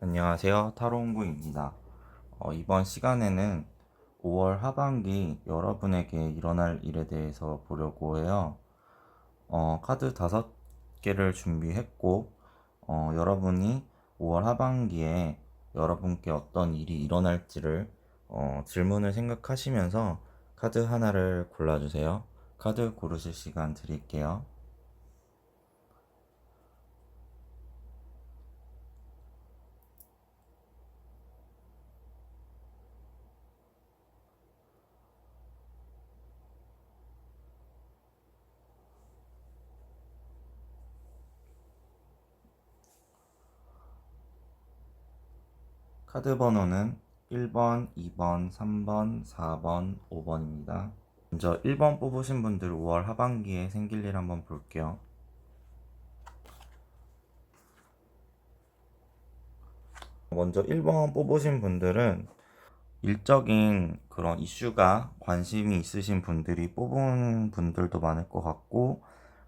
안녕하세요. 타로옹구입니다. 이번 시간에는 5월 하반기 여러분에게 일어날 일에 대해서 보려고 해요. 카드 5개를 준비했고, 여러분이 5월 하반기에 여러분께 어떤 일이 일어날지를 질문을 생각하시면서 카드 하나를 골라주세요. 카드 고르실 시간 드릴게요. 카드 번호는 1번, 2번, 3번, 4번, 5번입니다. 먼저 1번 뽑으신 분들 5월 하반기에 생길 일 한번 볼게요. 먼저 1번 뽑으신 분들은 일적인 그런 이슈가 관심이 있으신 분들이 뽑은 분들도 많을 것 같고,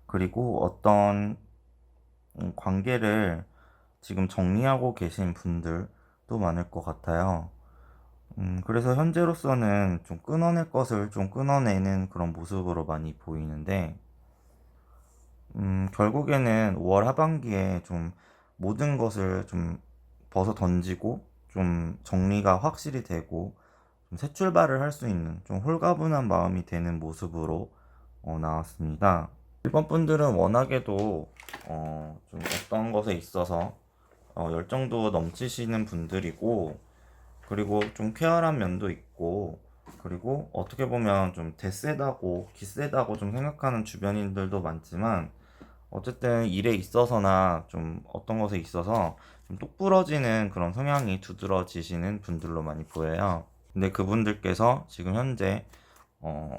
그리고 어떤 관계를 지금 정리하고 계신 분들도 많을 것 같아요. 그래서 현재로서는 좀 끊어낼 것을 좀 끊어내는 그런 모습으로 많이 보이는데, 결국에는 5월 하반기에 좀 모든 것을 좀 벗어 던지고 좀 정리가 확실히 되고 좀 새 출발을 할 수 있는 좀 홀가분한 마음이 되는 모습으로 나왔습니다. 일본 분들은 워낙에도 좀 어떤 것에 있어서 열정도 넘치시는 분들이고, 그리고 좀 쾌활한 면도 있고, 그리고 어떻게 보면 좀 대세다고 기세다고 좀 생각하는 주변인들도 많지만, 어쨌든 일에 있어서나 좀 어떤 것에 있어서 좀 똑부러지는 그런 성향이 두드러지시는 분들로 많이 보여요. 근데 그분들께서 지금 현재 어,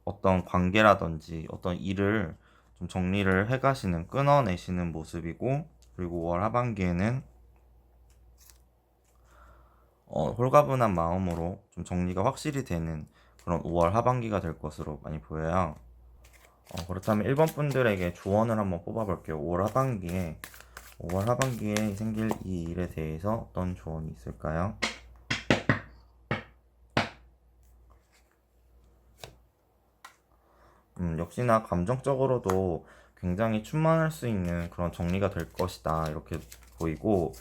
어떤 관계라든지 어떤 일을 좀 정리를 해가시는, 끊어내시는 모습이고, 그리고 5월 하반기에는 홀가분한 마음으로 좀 정리가 확실히 되는 그런 5월 하반기가 될 것으로 많이 보여요. 그렇다면 1번 분들에게 조언을 한번 뽑아볼게요. 5월 하반기에 생길 이 일에 대해서 어떤 조언이 있을까요? 역시나 감정적으로도 굉장히 충만할 수 있는 그런 정리가 될 것이다, 이렇게 보이고,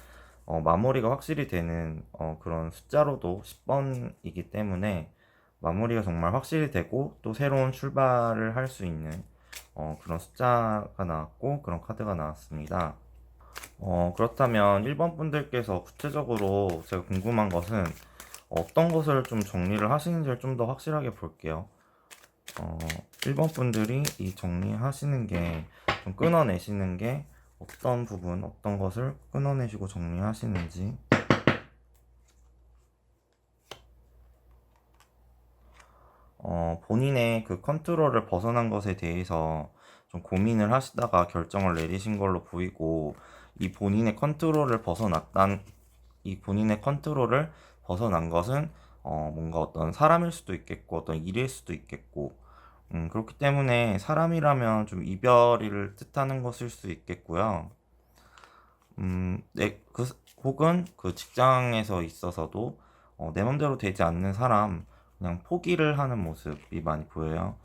마무리가 확실히 되는 그런 숫자로도 10번이기 때문에 마무리가 정말 확실히 되고 또 새로운 출발을 할 수 있는 그런 숫자가 나왔고 그런 카드가 나왔습니다. 그렇다면 1번 분들께서 구체적으로 제가 궁금한 것은 어떤 것을 좀 정리를 하시는지를 좀 더 확실하게 볼게요. 어, 1번 분들이 이 정리하시는 게, 좀 끊어내시는 게 어떤 부분, 어떤 것을 끊어내시고 정리하시는지. 본인의 그 컨트롤을 벗어난 것에 대해서 좀 고민을 하시다가 결정을 내리신 걸로 보이고, 이 본인의 컨트롤을 벗어났단, 이 본인의 컨트롤을 벗어난 것은 뭔가 어떤 사람일 수도 있겠고, 어떤 일일 수도 있겠고, 그렇기 때문에 사람이라면 좀 이별을 뜻하는 것일 수 있겠고요. 혹은 그 직장에서 있어서도 내 맘대로 되지 않는 사람, 그냥 포기를 하는 모습이 많이 보여요.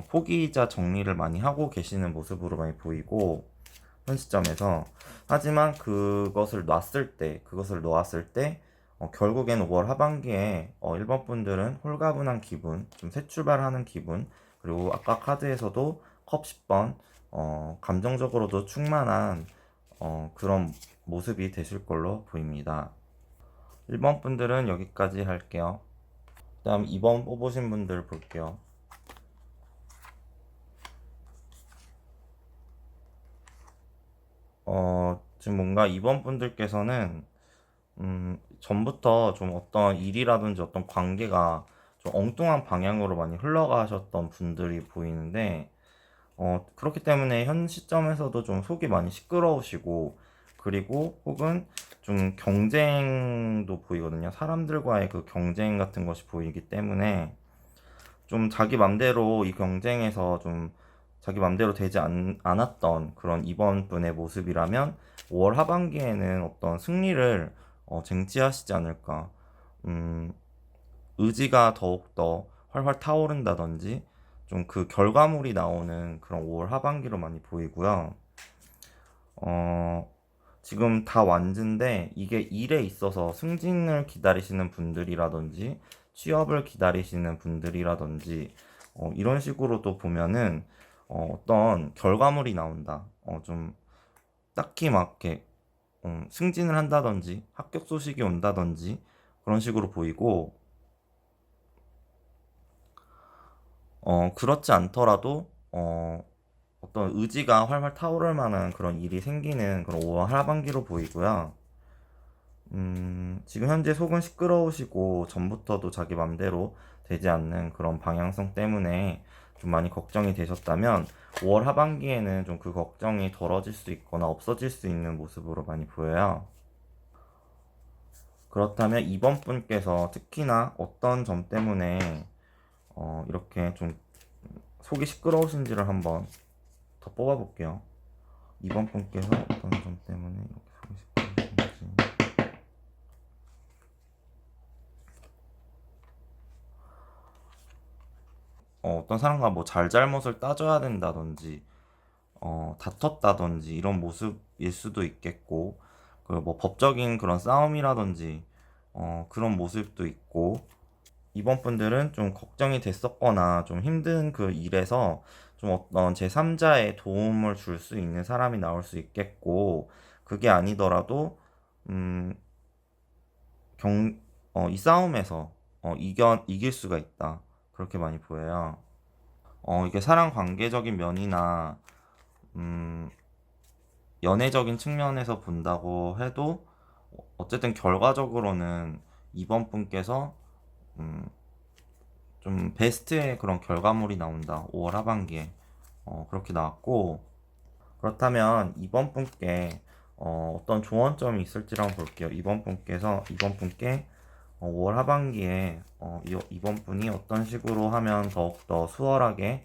포기이자 정리를 많이 하고 계시는 모습으로 많이 보이고, 현 시점에서. 하지만 그것을 놓았을 때, 결국엔 5월 하반기에 1번 분들은 홀가분한 기분, 좀 새 출발하는 기분, 그리고 아까 카드에서도 컵 10번, 감정적으로도 충만한 그런 모습이 되실 걸로 보입니다. 1번 분들은 여기까지 할게요. 다음 2번 뽑으신 분들 볼게요. 지금 뭔가 2번 분들께서는 전부터 좀 어떤 일이라든지 어떤 관계가 좀 엉뚱한 방향으로 많이 흘러가셨던 분들이 보이는데, 그렇기 때문에 현 시점에서도 좀 속이 많이 시끄러우시고, 그리고 혹은 좀 경쟁도 보이거든요. 사람들과의 그 경쟁 같은 것이 보이기 때문에 좀 자기 맘대로 이 경쟁에서 좀 자기 맘대로 되지 않았던 그런 이번 분의 모습이라면 5월 하반기에는 어떤 승리를 쟁취하시지 않을까. 의지가 더욱더 활활 타오른다든지 좀 그 결과물이 나오는 그런 5월 하반기로 많이 보이고요. 어, 지금 다 완진데 이게 일에 있어서 승진을 기다리시는 분들이라든지 취업을 기다리시는 분들이라든지 이런 식으로도 보면은 어떤 결과물이 나온다. 좀 딱히 막 이렇게 승진을 한다든지 합격 소식이 온다든지 그런 식으로 보이고 그렇지 않더라도 어떤 의지가 활활 타오를 만한 그런 일이 생기는 그런 5월 하반기로 보이고요. 지금 현재 속은 시끄러우시고 전부터도 자기 맘대로 되지 않는 그런 방향성 때문에 좀 많이 걱정이 되셨다면 5월 하반기에는 좀 그 걱정이 덜어질 수 있거나 없어질 수 있는 모습으로 많이 보여요. 그렇다면 이번 분께서 특히나 어떤 점 때문에 이렇게 좀 속이 시끄러우신지를 한번 더 뽑아볼게요. 이번 분께서 어떤 점 때문에 이렇게 속이 시끄러우신지. 어떤 사람과 뭐 잘잘못을 따져야 된다든지 다퉜다든지 이런 모습일 수도 있겠고 그 뭐 법적인 그런 싸움이라든지 그런 모습도 있고 이번 분들은 좀 걱정이 됐었거나 좀 힘든 그 일에서 좀 어떤 제3자의 도움을 줄 수 있는 사람이 나올 수 있겠고 그게 아니더라도 음, 이 싸움에서 이길 수가 있다. 그렇게 많이 보여요. 이게 사람 관계적인 면이나 음, 연애적인 측면에서 본다고 해도 어쨌든 결과적으로는 이번 분께서 음, 좀 베스트의 그런 결과물이 나온다. 5월 하반기에 그렇게 나왔고 그렇다면 이번 분께 어떤 조언점이 있을지 한번 볼게요. 이번 분께 5월 하반기에 이번 분이 어떤 식으로 하면 더욱더 수월하게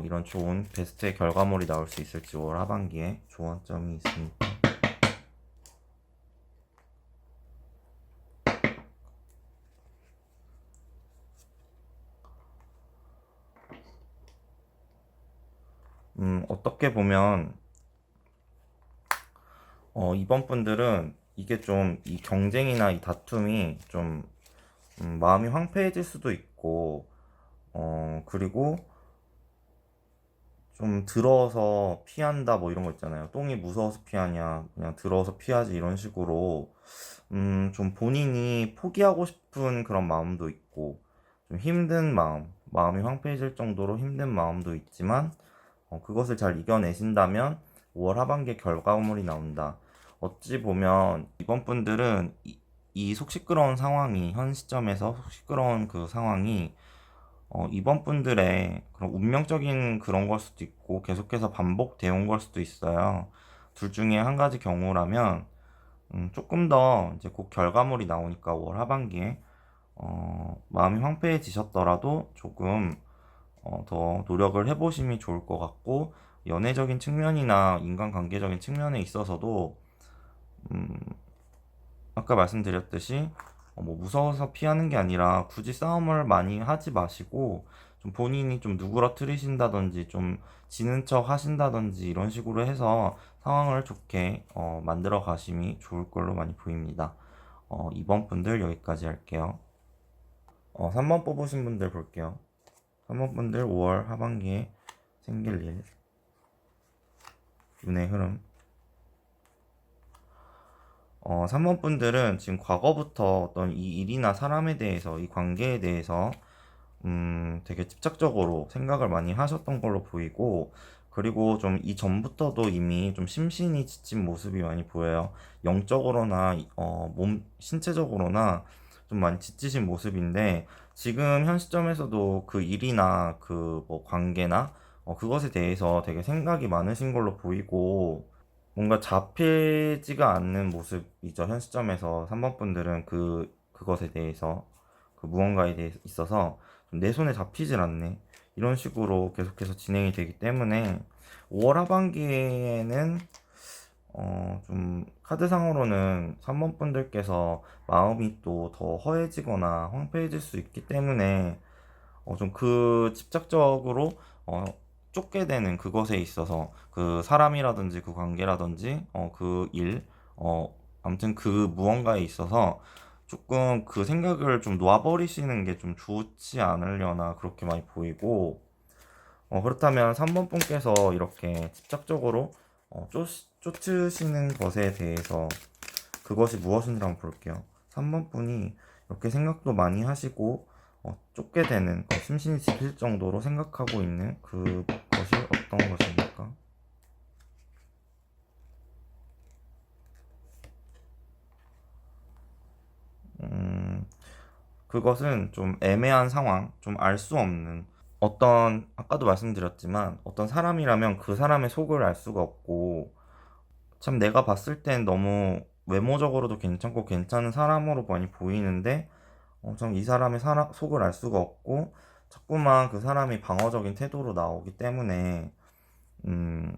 이런 좋은 베스트의 결과물이 나올 수 있을지 5월 하반기에 조언점이 있습니다. 어떻게 보면 이번 분들은 이게 좀 이 경쟁이나 이 다툼이 좀 마음이 황폐해질 수도 있고 그리고 좀 들어서 피한다 뭐 이런 거 있잖아요. 똥이 무서워서 피하냐, 그냥 들어서 피하지 이런 식으로 좀 본인이 포기하고 싶은 그런 마음도 있고 좀 힘든 마음이 황폐해질 정도로 힘든 마음도 있지만 그것을 잘 이겨내신다면 5월 하반기에 결과물이 나온다. 어찌 보면 이번 분들은 이 속 시끄러운 상황이 현 시점에서 속 시끄러운 그 상황이 이번 분들의 그런 운명적인 그런 걸 수도 있고 계속해서 반복되어 온 걸 수도 있어요. 둘 중에 한 가지 경우라면 조금 더 이제 곧 결과물이 나오니까 5월 하반기에 마음이 황폐해지셨더라도 조금 더 노력을 해보심이 좋을 것 같고 연애적인 측면이나 인간관계적인 측면에 있어서도 음, 아까 말씀드렸듯이 뭐 무서워서 피하는 게 아니라 굳이 싸움을 많이 하지 마시고 좀 본인이 좀 누그러뜨리신다든지 좀 지는 척 하신다든지 이런 식으로 해서 상황을 좋게 만들어 가심이 좋을 걸로 많이 보입니다. 2번 분들 여기까지 할게요. 3번 뽑으신 분들 볼게요. 3번 분들 5월 하반기에 생길 일, 운의 흐름. 3번 분들은 지금 과거부터 어떤 이 일이나 사람에 대해서, 이 관계에 대해서, 되게 집착적으로 생각을 많이 하셨던 걸로 보이고, 그리고 좀 이전부터도 이미 좀 심신이 지친 모습이 많이 보여요. 영적으로나, 신체적으로나 좀 많이 지치신 모습인데, 지금 현 시점에서도 그 일이나 그 뭐 관계나, 그것에 대해서 되게 생각이 많으신 걸로 보이고, 뭔가 잡히지가 않는 모습이죠. 현 시점에서 3번 분들은 그것에 대해서, 그 무언가에 대해 있어서 내 손에 잡히질 않네. 이런 식으로 계속해서 진행이 되기 때문에 5월 하반기에는 좀 카드상으로는 3번 분들께서 마음이 또 더 허해지거나 황폐해질 수 있기 때문에 좀 그 집착적으로 쫓게 되는 그것에 있어서 그 사람이라든지 그 관계라든지 그 일, 아무튼 그 무언가에 있어서 조금 그 생각을 좀 놔버리시는 게 좀 좋지 않으려나 그렇게 많이 보이고, 그렇다면 3번 분께서 이렇게 집착적으로 쫓으시는 것에 대해서 그것이 무엇인지 한번 볼게요. 3번 분이 이렇게 생각도 많이 하시고 쫓게 되는 심신이 지칠 정도로 생각하고 있는 그것이 어떤 것입니까? 음, 그것은 좀 애매한 상황, 좀 알 수 없는 어떤 아까도 말씀드렸지만 어떤 사람이라면 그 사람의 속을 알 수가 없고 참 내가 봤을 땐 너무 외모적으로도 괜찮고 괜찮은 사람으로 많이 보이는데 참 이 사람의 속을 알 수가 없고 자꾸만 그 사람이 방어적인 태도로 나오기 때문에 음,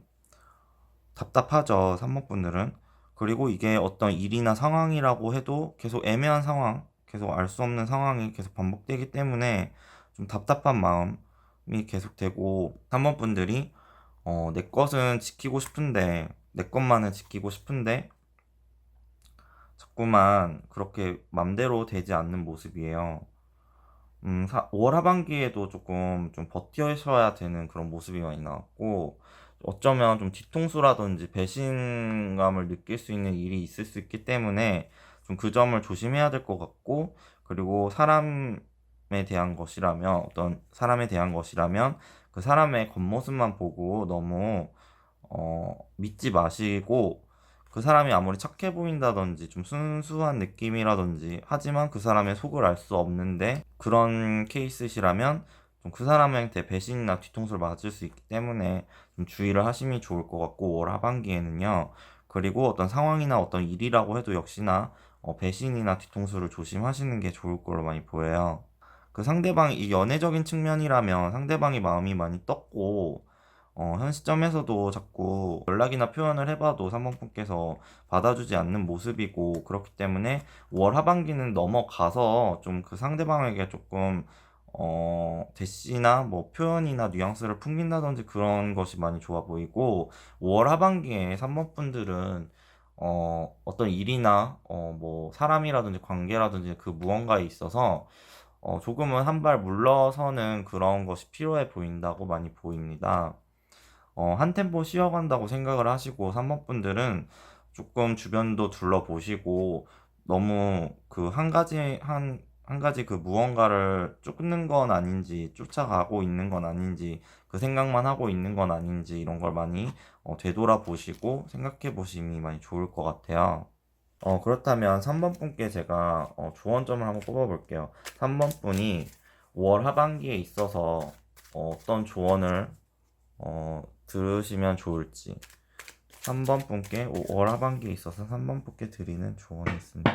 답답하죠, 3번 분들은. 그리고 이게 어떤 일이나 상황이라고 해도 계속 애매한 상황, 계속 알 수 없는 상황이 계속 반복되기 때문에 좀 답답한 마음이 계속되고 3번 분들이 내 것은 지키고 싶은데 내 것만은 지키고 싶은데 자꾸만 그렇게 맘대로 되지 않는 모습이에요. 5월 하반기에도 조금 좀 버텨셔야 되는 그런 모습이 많이 나왔고, 어쩌면 좀 뒤통수라든지 배신감을 느낄 수 있는 일이 있을 수 있기 때문에 좀 그 점을 조심해야 될 것 같고, 그리고 사람에 대한 것이라면, 어떤 사람에 대한 것이라면 그 사람의 겉모습만 보고 너무 믿지 마시고 그 사람이 아무리 착해 보인다든지 좀 순수한 느낌이라든지 하지만 그 사람의 속을 알 수 없는데 그런 케이스시라면 좀 그 사람한테 배신이나 뒤통수를 맞을 수 있기 때문에 좀 주의를 하심이 좋을 것 같고 5월 하반기에는요. 그리고 어떤 상황이나 어떤 일이라고 해도 역시나 배신이나 뒤통수를 조심하시는 게 좋을 걸로 많이 보여요. 그 상대방이 이 연애적인 측면이라면 상대방이 마음이 많이 떴고 현 시점에서도 자꾸 연락이나 표현을 해봐도 3번 분께서 받아주지 않는 모습이고 그렇기 때문에 5월 하반기는 넘어가서 좀 그 상대방에게 조금 대시나 뭐 표현이나 뉘앙스를 풍긴다든지 그런 것이 많이 좋아 보이고 5월 하반기에 3번 분들은 어떤 일이나 뭐 사람이라든지 관계라든지 그 무언가에 있어서 조금은 한 발 물러서는 그런 것이 필요해 보인다고 많이 보입니다. 한 템포 쉬어간다고 생각을 하시고 3번 분들은 조금 주변도 둘러보시고 너무 그 한 가지 그 무언가를 쫓는 건 아닌지 쫓아가고 있는 건 아닌지 그 생각만 하고 있는 건 아닌지 이런 걸 많이 되돌아보시고 생각해 보심이 많이 좋을 것 같아요. 그렇다면 3번 분께 제가 조언점을 한번 뽑아볼게요. 3번 분이 5월 하반기에 있어서 어떤 조언을 들으시면 좋을지 3번 분께 5월 하반기에 있어서 3번 분께 드리는 조언이 있습니다.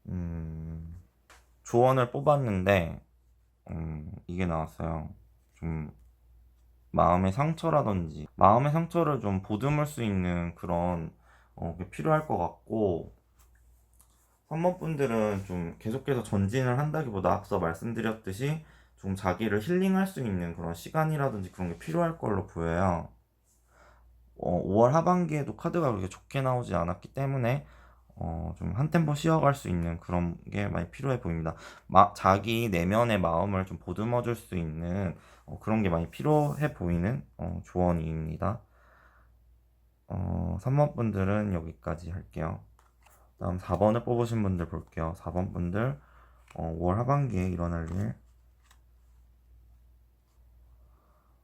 음, 조언을 뽑았는데 이게 나왔어요. 좀 마음의 상처라든지 마음의 상처를 좀 보듬을 수 있는 그런 게 필요할 것 같고 3번 분들은 좀 계속해서 전진을 한다기보다 앞서 말씀드렸듯이 좀 자기를 힐링할 수 있는 그런 시간이라든지 그런 게 필요할 걸로 보여요. 5월 하반기에도 카드가 그렇게 좋게 나오지 않았기 때문에 좀 한 템포 쉬어갈 수 있는 그런 게 많이 필요해 보입니다. 자기 내면의 마음을 좀 보듬어 줄 수 있는 그런 게 많이 필요해 보이는 조언입니다. 3번 분들은 여기까지 할게요. 다음 4번을 뽑으신 분들 볼게요. 4번 분들 5월 하반기에 일어날 일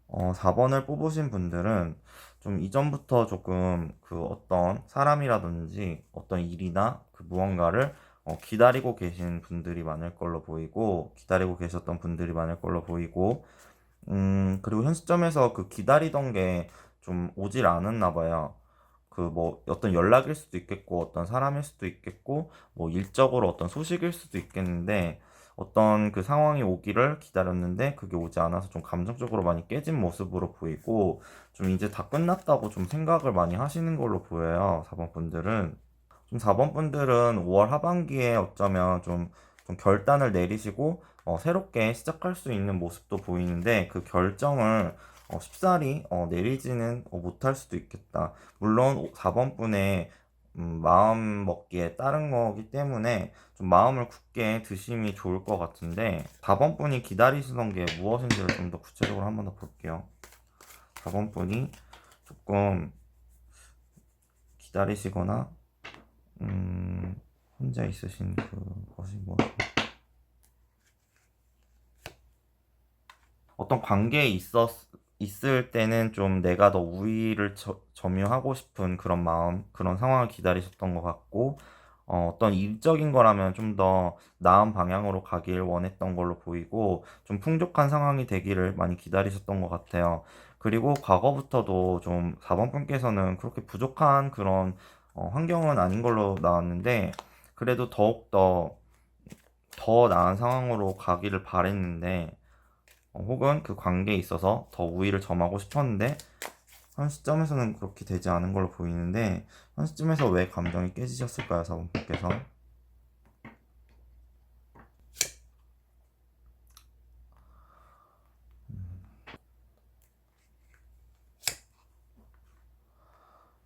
4번을 뽑으신 분들은 좀 이전부터 조금 그 어떤 사람이라든지 어떤 일이나 그 무언가를 기다리고 계신 분들이 많을 걸로 보이고 기다리고 계셨던 분들이 많을 걸로 보이고 그리고 현 시점에서 그 기다리던 게 좀 오질 않았나 봐요. 그 뭐 어떤 연락일 수도 있겠고 어떤 사람일 수도 있겠고 뭐 일적으로 어떤 소식일 수도 있겠는데 어떤 그 상황이 오기를 기다렸는데 그게 오지 않아서 좀 감정적으로 많이 깨진 모습으로 보이고, 좀 이제 다 끝났다고 좀 생각을 많이 하시는 걸로 보여요, 4번 분들은. 좀 4번 분들은 5월 하반기에 어쩌면 좀 결단을 내리시고 새롭게 시작할 수 있는 모습도 보이는데, 그 결정을 쉽사리 내리지는 못할 수도 있겠다. 물론 4번 분의 마음 먹기에 따른 거기 때문에 좀 마음을 굳게 드심이 좋을 것 같은데, 4번 분이 기다리시던 게 무엇인지를 좀 더 구체적으로 한번 더 볼게요. 4번 분이 조금 기다리시거나 혼자 있으신 그것이 어떤 관계에 있을 때는 좀 내가 더 우위를 점유하고 싶은 그런 마음, 그런 상황을 기다리셨던 것 같고, 어떤 일적인 거라면 좀 더 나은 방향으로 가길 원했던 걸로 보이고, 좀 풍족한 상황이 되기를 많이 기다리셨던 것 같아요. 그리고 과거부터도 좀 4번 분께서는 그렇게 부족한 그런 환경은 아닌 걸로 나왔는데, 그래도 더욱더 더 나은 상황으로 가기를 바랬는데, 혹은 그 관계에 있어서 더 우위를 점하고 싶었는데 한 시점에서는 그렇게 되지 않은 걸로 보이는데, 한 시점에서 왜 감정이 깨지셨을까요, 사원님께서?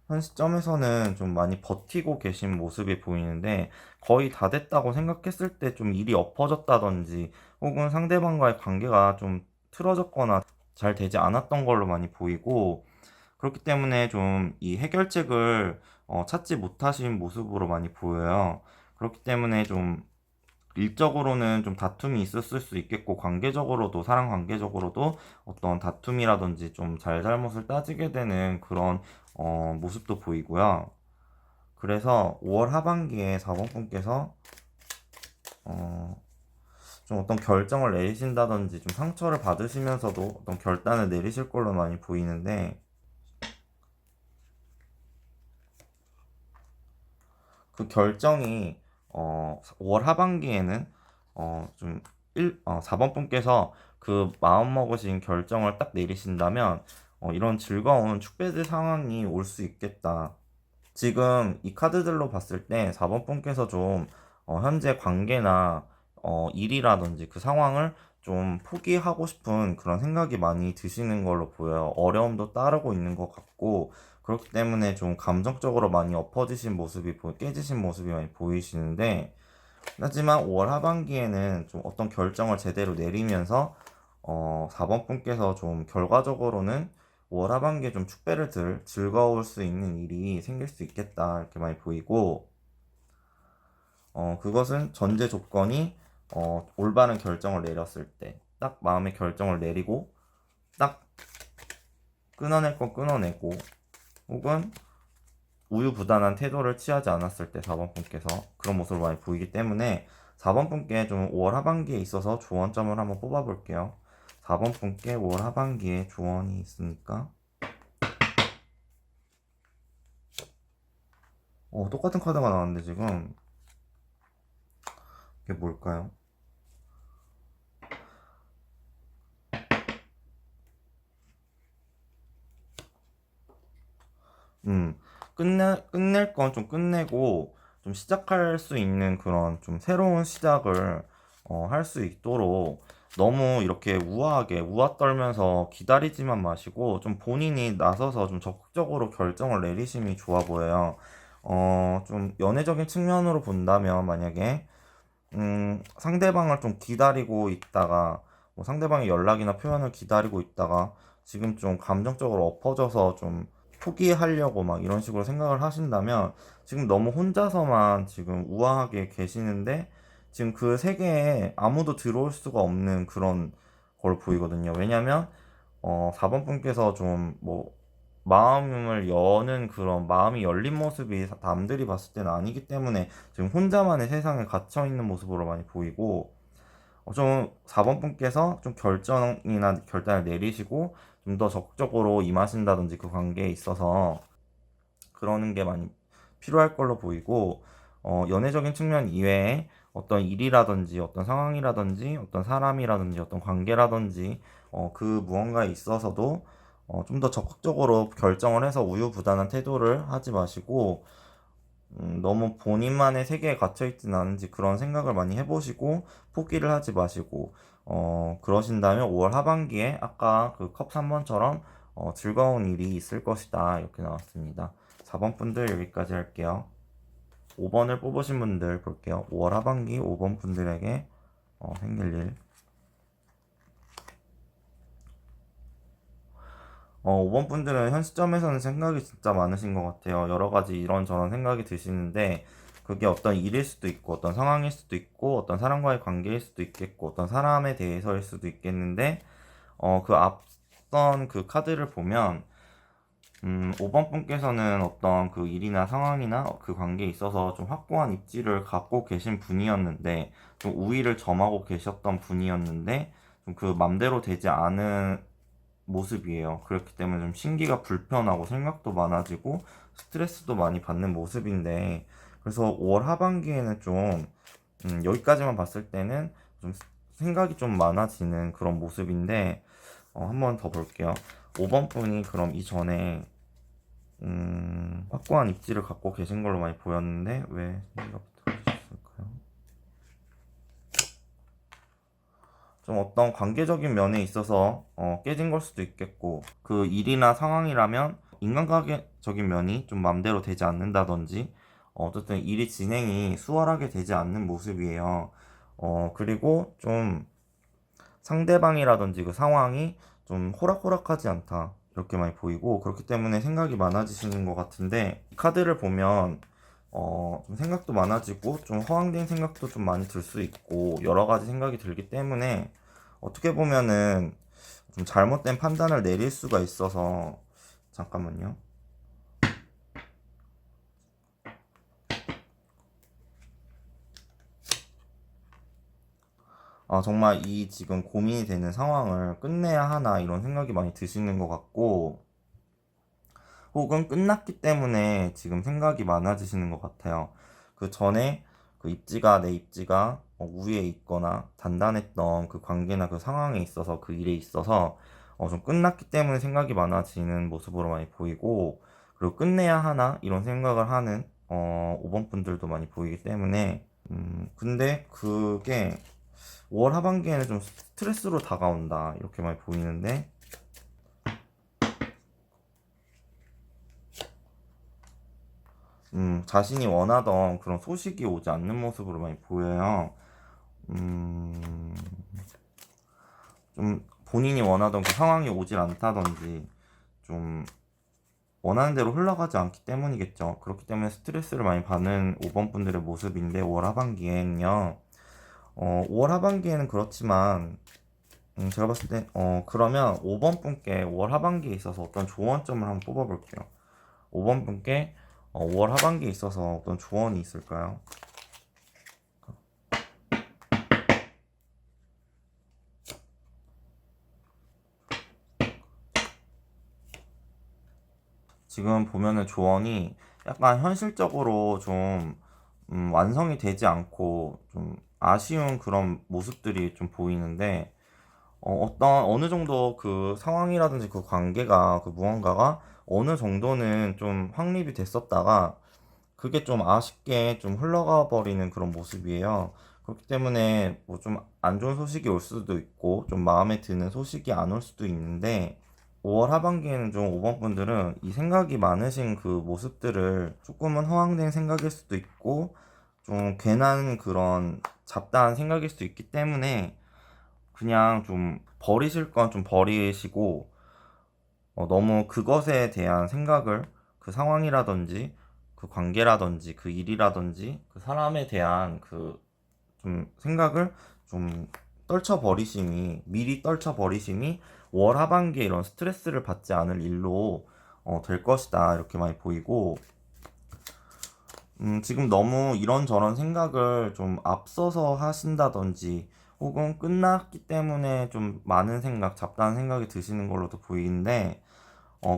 한 시점에서는 좀 많이 버티고 계신 모습이 보이는데, 거의 다 됐다고 생각했을 때 좀 일이 엎어졌다든지 혹은 상대방과의 관계가 좀 틀어졌거나 잘 되지 않았던 걸로 많이 보이고, 그렇기 때문에 좀 이 해결책을 찾지 못하신 모습으로 많이 보여요. 그렇기 때문에 좀 일적으로는 좀 다툼이 있었을 수 있겠고, 관계적으로도, 사람 관계적으로도 어떤 다툼이라든지 좀 잘잘못을 따지게 되는 그런 모습도 보이고요. 그래서 5월 하반기에 4번분께서 어, 좀 어떤 결정을 내리신다든지 좀 상처를 받으시면서도 어떤 결단을 내리실 걸로 많이 보이는데, 그 결정이 5월 하반기에는 좀 4번 분께서 그 마음먹으신 결정을 딱 내리신다면 이런 즐거운 축배들 상황이 올 수 있겠다. 지금 이 카드들로 봤을 때 4번 분께서 좀 현재 관계나 일이라든지 그 상황을 좀 포기하고 싶은 그런 생각이 많이 드시는 걸로 보여요. 어려움도 따르고 있는 것 같고, 그렇기 때문에 좀 감정적으로 많이 엎어지신 모습이 깨지신 모습이 많이 보이시는데, 하지만 5월 하반기에는 좀 어떤 결정을 제대로 내리면서 4번 분께서 좀 결과적으로는 5월 하반기에 좀 축배를 들 즐거울 수 있는 일이 생길 수 있겠다, 이렇게 많이 보이고, 그것은 전제 조건이 올바른 결정을 내렸을 때, 딱 마음의 결정을 내리고 딱 끊어낼 건 끊어내고, 혹은 우유부단한 태도를 취하지 않았을 때 4번 분께서 그런 모습을 많이 보이기 때문에 4번 분께 좀 5월 하반기에 있어서 조언점을 한번 뽑아볼게요. 4번 분께 5월 하반기에 조언이 있으니까 똑같은 카드가 나왔는데 지금 이게 뭘까요? 음, 끝낼 건 좀 끝내고 좀 시작할 수 있는 그런 좀 새로운 시작을 할 수 있도록, 너무 이렇게 우아하게 우아 떨면서 기다리지만 마시고 좀 본인이 나서서 좀 적극적으로 결정을 내리심이 좋아 보여요. 좀 연애적인 측면으로 본다면, 만약에 상대방을 좀 기다리고 있다가, 뭐 상대방의 연락이나 표현을 기다리고 있다가 지금 좀 감정적으로 엎어져서 좀 포기하려고 막 이런 식으로 생각을 하신다면, 지금 너무 혼자서만 지금 우아하게 계시는데, 지금 그 세계에 아무도 들어올 수가 없는 그런 걸 보이거든요. 왜냐면 4번 분께서 좀 뭐 마음을 여는 그런 마음이 열린 모습이 남들이 봤을 때는 아니기 때문에 지금 혼자만의 세상에 갇혀 있는 모습으로 많이 보이고, 좀 4번 분께서 좀 결정이나 결단을 내리시고 좀 더 적극적으로 임하신다든지 그 관계에 있어서 그러는 게 많이 필요할 걸로 보이고, 연애적인 측면 이외에 어떤 일이라든지 어떤 상황이라든지 어떤 사람이라든지 어떤 관계라든지 그 무언가에 있어서도 좀 더 적극적으로 결정을 해서 우유부단한 태도를 하지 마시고 너무 본인만의 세계에 갇혀 있진 않은지 그런 생각을 많이 해보시고 포기를 하지 마시고 그러신다면 5월 하반기에 아까 그 컵 3번처럼 즐거운 일이 있을 것이다 이렇게 나왔습니다. 4번 분들 여기까지 할게요. 5번을 뽑으신 분들 볼게요. 5월 하반기 5번 분들에게 생길 일. 5번 분들은 현 시점에서는 생각이 진짜 많으신 것 같아요. 여러 가지 이런저런 생각이 드시는데, 그게 어떤 일일 수도 있고, 어떤 상황일 수도 있고, 어떤 사람과의 관계일 수도 있겠고, 어떤 사람에 대해서일 수도 있겠는데, 그 앞선 그 카드를 보면, 5번 분께서는 어떤 그 일이나 상황이나 그 관계에 있어서 좀 확고한 입지를 갖고 계신 분이었는데, 좀 우위를 점하고 계셨던 분이었는데, 좀 그 맘대로 되지 않은 모습이에요. 그렇기 때문에 좀 심기가 불편하고 생각도 많아지고 스트레스도 많이 받는 모습인데, 그래서 5월 하반기에는 좀 여기까지만 봤을 때는 좀 생각이 좀 많아지는 그런 모습인데, 한 번 더 볼게요. 5번 분이 그럼 이전에 확고한 입지를 갖고 계신 걸로 많이 보였는데 왜 생기가 붙어있을까요? 좀 어떤 관계적인 면에 있어서 깨진 걸 수도 있겠고, 그 일이나 상황이라면 인간관계적인 면이 좀 맘대로 되지 않는다든지 어쨌든 일이 진행이 수월하게 되지 않는 모습이에요. 그리고 좀 상대방이라든지 그 상황이 좀 호락호락하지 않다 이렇게 많이 보이고, 그렇기 때문에 생각이 많아지시는 것 같은데, 이 카드를 보면 좀 생각도 많아지고 좀 허황된 생각도 좀 많이 들 수 있고 여러 가지 생각이 들기 때문에 어떻게 보면은 좀 잘못된 판단을 내릴 수가 있어서. 잠깐만요. 정말 이 지금 고민이 되는 상황을 끝내야 하나 이런 생각이 많이 드시는 것 같고, 혹은 끝났기 때문에 지금 생각이 많아지시는 것 같아요. 그 전에 그 입지가 내 입지가 우위에 있거나 단단했던 그 관계나 그 상황에 있어서 그 일에 있어서 좀 끝났기 때문에 생각이 많아지는 모습으로 많이 보이고, 그리고 끝내야 하나 이런 생각을 하는 5번 분들도 많이 보이기 때문에 근데 그게 5월 하반기에는 좀 스트레스로 다가온다 이렇게 많이 보이는데, 자신이 원하던 그런 소식이 오지 않는 모습으로 많이 보여요. 음, 좀 본인이 원하던 그 상황이 오질 않다든지 좀 원하는 대로 흘러가지 않기 때문이겠죠. 그렇기 때문에 스트레스를 많이 받는 5번 분들의 모습인데, 5월 하반기에는요. 5월 하반기에는 그렇지만 제가 봤을 때 그러면 5번 분께 5월 하반기에 있어서 어떤 조언점을 한번 뽑아볼게요. 5번 분께 5월 하반기에 있어서 어떤 조언이 있을까요? 지금 보면은 조언이 약간 현실적으로 좀 완성이 되지 않고 좀 아쉬운 그런 모습들이 좀 보이는데, 어떤 어느 정도 그 상황이라든지 그 관계가 그 무언가가 어느 정도는 좀 확립이 됐었다가 그게 좀 아쉽게 좀 흘러가 버리는 그런 모습이에요. 그렇기 때문에 뭐 좀 안 좋은 소식이 올 수도 있고 좀 마음에 드는 소식이 안 올 수도 있는데, 5월 하반기에는 좀 5번 분들은 이 생각이 많으신 그 모습들을 조금은 허황된 생각일 수도 있고 좀 괜한 그런 잡다한 생각일 수도 있기 때문에 그냥 좀 버리실 건 좀 버리시고, 너무 그것에 대한 생각을 그 상황이라든지 그 관계라든지 그 일이라든지 그 사람에 대한 그 좀 생각을 좀 떨쳐버리심이 미리 떨쳐버리심이 5월 하반기에 이런 스트레스를 받지 않을 일로 될 것이다 이렇게 많이 보이고, 지금 너무 이런저런 생각을 좀 앞서서 하신다든지 혹은 끝났기 때문에 좀 많은 생각, 잡다한 생각이 드시는 걸로도 보이는데,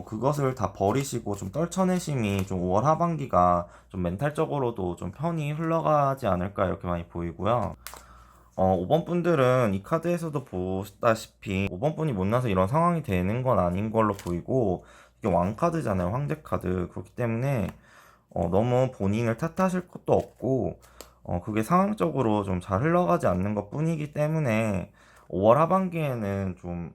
그것을 다 버리시고 좀 떨쳐내심이 좀 5월 하반기가 좀 멘탈적으로도 좀 편히 흘러가지 않을까 이렇게 많이 보이고요. 5번 분들은 이 카드에서도 보시다시피 5번 분이 못나서 이런 상황이 되는 건 아닌 걸로 보이고, 이게 왕카드잖아요. 황제 카드. 그렇기 때문에 너무 본인을 탓하실 것도 없고, 그게 상황적으로 좀 잘 흘러가지 않는 것 뿐이기 때문에 5월 하반기에는 좀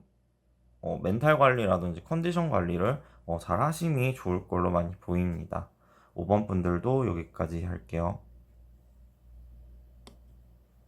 멘탈 관리라든지 컨디션 관리를 잘 하심이 좋을 걸로 많이 보입니다. 5번 분들도 여기까지 할게요.